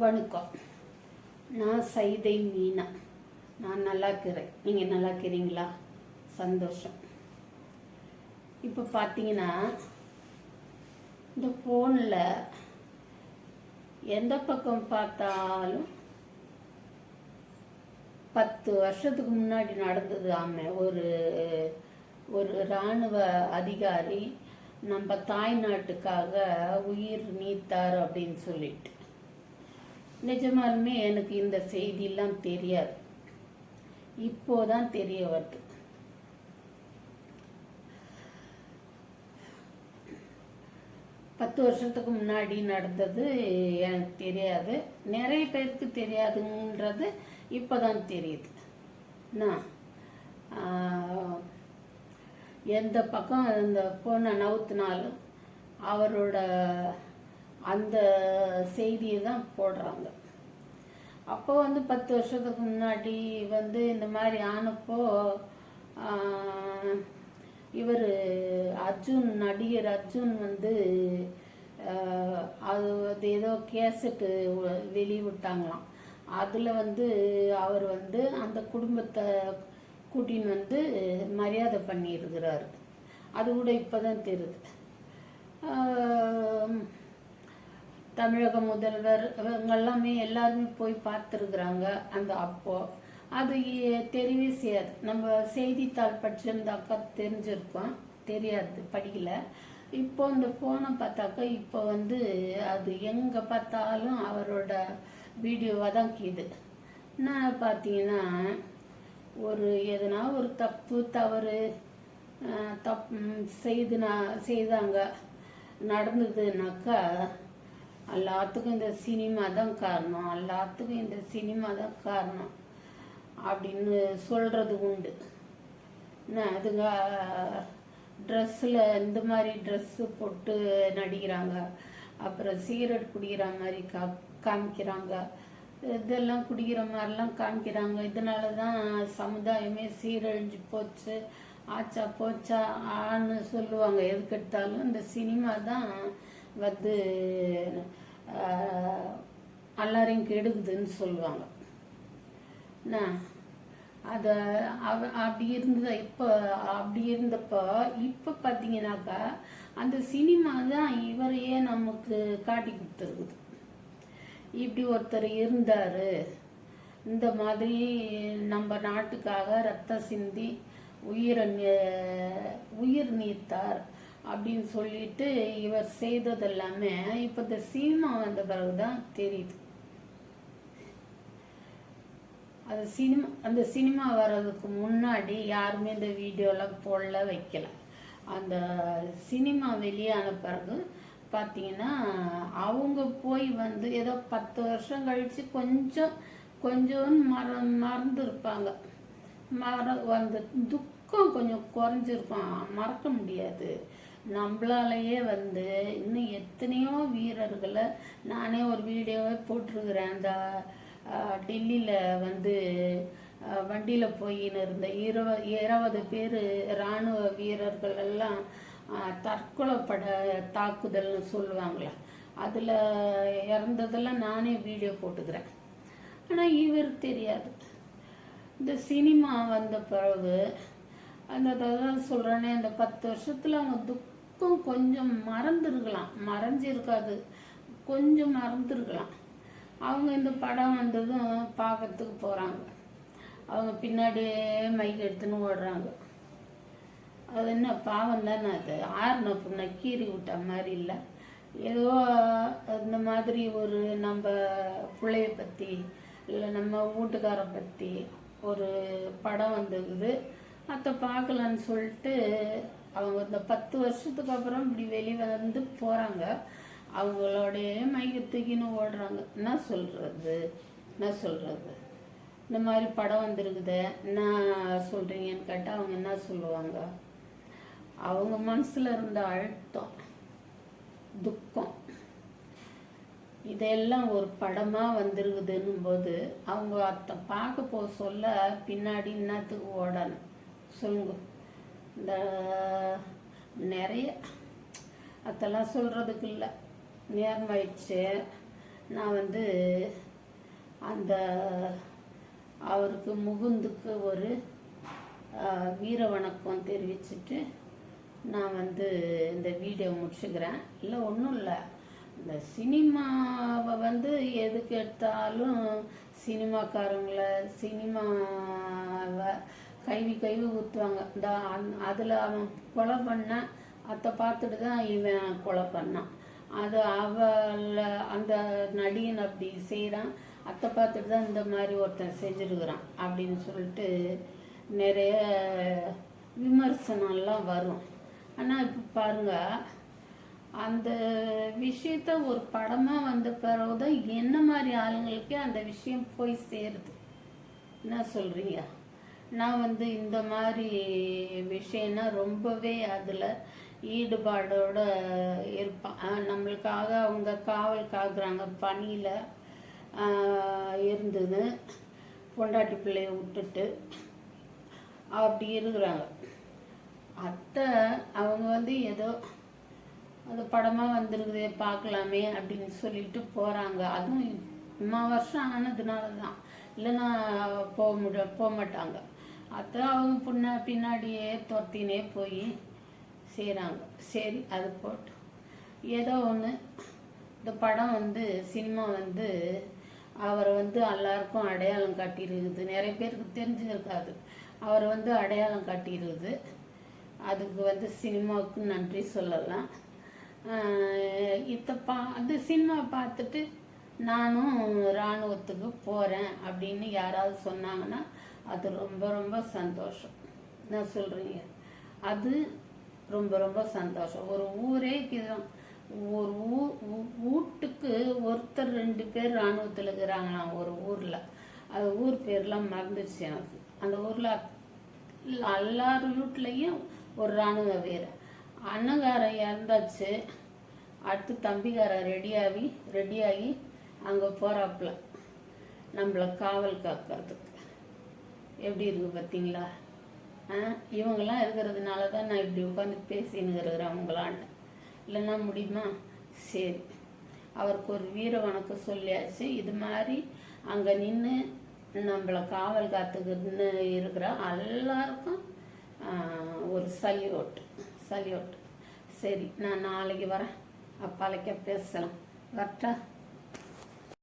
வணக்கம். நான் சைதை மீனா. நான் நல்லா இருக்கிறேன். நீங்கள் நல்லா இருக்கிறீங்களா? சந்தோஷம். இப்போ பார்த்தீங்கன்னா, இந்த ஃபோனில் எந்த பக்கம் பார்த்தாலும் 10 வருஷத்துக்கு முன்னாடி நடந்தது. ஒரு இராணுவ அதிகாரி நம்ம தாய்நாட்டுக்காக உயிர் நீத்தார் அப்படின்னு சொல்லிட்டு. நிஜமாலுமே எனக்கு இந்த செய்தியெல்லாம் தெரியாது, இப்போதான் தெரிய வருது. பத்து வருஷத்துக்கு முன்னாடி நடந்தது எனக்கு தெரியாது, நிறைய பேருக்கு தெரியாதுன்றது இப்போதான் தெரியுது. எந்த பக்கம் அந்த பொண்ணை நவுத்தினாலும் அவரோட அந்த செய்தியை தான் போடுறாங்க. அப்போ 10 வருஷத்துக்கு முன்னாடி இந்த மாதிரி ஆனப்போ இவர் நடிகர் அர்ஜுன் அது ஏதோ கேசட்டு வெளிவிட்டாங்களாம். அதில் அவர் அந்த குடும்பத்தை கூட்டின்னு மரியாதை பண்ணியிருக்கிறாரு. அது கூட இப்போதான் தெரியுது. தமிழக முதல்வர் இவங்கெல்லாமே எல்லாருமே போய் பார்த்துருக்குறாங்க. அப்போ அது தெரியவே செய்யாது. நம்ம செய்தித்தாள் படிச்சிருந்தாக்கா தெரிஞ்சிருக்கோம், தெரியாது, படிக்கல. இப்போ இந்த ஃபோனை பார்த்தாக்கா இப்போ அது எங்கே பார்த்தாலும் அவரோட வீடியோவாக தான் கீது. நான் பார்த்தீங்கன்னா எதுனா ஒரு தவறு செய்தாங்க நடந்ததுனாக்கா எல்லாத்துக்கும் இந்த சினிமா தான் காரணம் அப்படின்னு சொல்கிறது உண்டு. அதுங்க ட்ரெஸ்ஸில் இந்த மாதிரி ட்ரெஸ்ஸு போட்டு நடிக்கிறாங்க, அப்புறம் சிகரெட் குடிக்கிற மாதிரி காமிக்கிறாங்க, இதெல்லாம் குடிக்கிற மாதிரிலாம் காமிக்கிறாங்க. இதனால தான் சமுதாயமே சீரழிஞ்சு போச்சு, ஆச்சா போச்சா ஆன்னு சொல்லுவாங்க. எதுக்கெடுத்தாலும் இந்த சினிமா தான் எல்லாரையும் கெடுக்குதுன்னு சொல்லுவாங்க. அப்படி இருந்தப்போ இப்போ பார்த்தீங்கன்னாக்கா அந்த சினிமா தான் இவரையே நமக்கு காட்டி கொடுத்துருக்குது. இப்படி ஒருத்தர் இருந்தார், இந்த மாதிரி நம்ம நாட்டுக்காக ரத்தம் சிந்தி உயிர் நீத்தார் அப்படின்னு சொல்லிட்டு இவர் செய்தது எல்லாமே இப்போ இந்த சினிமா வந்த பிறகுதான் தெரியுது. அந்த சினிமா வர்றதுக்கு முன்னாடி யாருமே இந்த வீடியோலாம் போடல, வைக்கல. அந்த சினிமா வெளியான பிறகு பார்த்தீங்கன்னா அவங்க போய் ஏதோ 10 வருஷம் கழிச்சு கொஞ்சம் மறந்துருப்பாங்க. துக்கம் கொஞ்சம் குறைஞ்சிருக்கும், மறக்க முடியாது. நம்மளாலேயே இன்னும் எத்தனையோ வீரர்களை நானே ஒரு வீடியோவே போட்டிருக்கிறேன். அந்த டெல்லியில் வண்டியில் போயின்னு இருந்த 20 பேர் இராணுவ வீரர்கள் எல்லாம் தற்கொலைப்பட தாக்குதல்னு சொல்லுவாங்களே, அதில் இறந்ததெல்லாம் நானே வீடியோ போட்டுக்கிறேன். ஆனால் இவர் தெரியாது. இந்த சினிமா வந்த பிறகு அதான் சொல்கிறேனே, இந்த 10 வருஷத்தில் அவங்க துக்கம் கொஞ்சம் மறைஞ்சிருக்காது, கொஞ்சம் மறந்துருக்கலாம். அவங்க இந்த படம் வந்ததும் பார்க்கறதுக்கு போகிறாங்க, அவங்க பின்னாடியே மைக் எடுத்துன்னு ஓடுறாங்க. அது என்ன பாவம் தானே, அது ஆறுன புண்ணை கீறி விட்ட மாதிரி இல்லை. ஏதோ இந்த மாதிரி ஒரு நம்ம பிள்ளைய பற்றி இல்லை நம்ம வீட்டுக்காரை பற்றி ஒரு படம் வந்துருக்குது, அதை பார்க்கலான்னு சொல்லிட்டு அவங்க இந்த 10 வருஷத்துக்கு அப்புறம் இப்படி வெளியே போகிறாங்க. அவங்களோடைய மையத்துக்குன்னு ஓடுறாங்க. என்ன சொல்கிறது இந்த மாதிரி படம் வந்துருக்குது, என்ன சொல்கிறீங்கன்னு கேட்டால் அவங்க என்ன சொல்லுவாங்க? அவங்க மனசில் இருந்த அழுத்தம், துக்கம், இதெல்லாம் ஒரு படமாக வந்துருக்குதுன்னும் போது அவங்க அதை பார்க்க சொல்ல பின்னாடி என்னத்துக்கு ஓடணும் சொல்லுங்க? இந்த நிறைய அதெல்லாம் சொல்கிறதுக்கு இல்லை, நேரமாயிடுச்சு. நான் வந்து அந்த அவருக்கு முகுந்துக்கு ஒரு வீர வணக்கம் தெரிவிச்சுட்டு நான் வந்து இந்த வீடியோ முடிச்சுக்கிறேன். இல்லை ஒன்றும் இல்லை, இந்த சினிமாவை வந்து எதுக்கு எடுத்தாலும் சினிமாக்காரங்களை சினிமாவை கைவி ஊற்றுவாங்க. இந்த அதில் அவன் கொலை பண்ண அதை பார்த்துட்டு தான் இவன் கொலை பண்ணான். அது அவளை அந்த நடிகன் அப்படி செய்கிறான், அதை பார்த்துட்டு தான் இந்த மாதிரி ஒருத்தன் செஞ்சுருக்கிறான் அப்படின்னு சொல்லிட்டு நிறைய விமர்சனம்லாம் வரும். ஆனால் இப்போ பாருங்கள், அந்த விஷயத்த ஒரு படமாக வந்த பிறகுதான் என்ன மாதிரி ஆளுங்களுக்கு அந்த விஷயம் போய் சேருது. என்ன சொல்கிறீங்க? நான் வந்து இந்த மாதிரி விஷயம்னா ரொம்பவே அதில் ஈடுபாடோட இருப்பான். நம்மளுக்காக அவங்க காவல் காக்குறாங்க, பணியில் இருந்தது, பொண்டாட்டி பிள்ளைய விட்டுட்டு அப்படி இருக்கிறாங்க. அத்தை அவங்க வந்து ஏதோ அந்த படமாக வந்திருக்குதே பார்க்கலாமே அப்படின்னு சொல்லிட்டு போகிறாங்க. அதுவும் இம்மா வருஷம் ஆனதுனால தான், இல்லைன்னா போக மாட்டாங்க. அத்தை அவங்க பின்னாடியே துரத்தினே போய் செய்கிறாங்க. சரி, அது போட்டு ஏதோ ஒன்று. இந்த படம் வந்து சினிமா வந்து அவரை வந்து எல்லாருக்கும் அடையாளம் காட்டியிருக்குது. நிறைய பேருக்கு தெரிஞ்சிருக்காது, அவரை வந்து அடையாளம் காட்டியிருக்குது. அதுக்கு வந்து சினிமாவுக்கு நன்றி சொல்லலாம். அந்த சினிமா பார்த்துட்டு நானும் இராணுவத்துக்கு போகிறேன் அப்படின்னு யாராவது சொன்னாங்கன்னா அது ரொம்ப ரொம்ப சந்தோஷம். என்ன சொல்கிறீங்க? அது ரொம்ப ரொம்ப சந்தோஷம். ஒரு ஊரே இதுதான், ஒரு வீட்டுக்கு ஒருத்தர் 2 பேர் இராணுவத்தில் இருக்கிறாங்களாம் ஒரு ஊரில். அது ஊர் பேர்லாம் மறந்துச்சு எனக்கு. அந்த ஊரில் எல்லார் வீட்லேயும் ஒரு இராணுவ வீரர். அண்ணங்காரன் இறந்தாச்சு, அடுத்து தம்பிக்காரன் ரெடியாகி அங்கே போகிறாப்புல நம்மளை காவல் காக்கிறதுக்கு. எப்படி இருக்குது பார்த்தீங்களா? இவங்கெல்லாம் இருக்கிறதுனால தான் நான் இப்படி உட்காந்து பேசின்னு இருக்கிறேன் அவங்களாண்ட. இல்லைன்னா முடியுமா? சரி, அவருக்கு ஒரு வீர வணக்கம் சொல்லியாச்சு. இது மாதிரி அங்கே நின்று நம்மளை காவல் காத்துக்குன்னு இருக்கிற எல்லாருக்கும் ஒரு சல்யூட். சரி, நான் நாளைக்கு வரேன். அப்பாலைக்க பேசலாம். வரட்டா?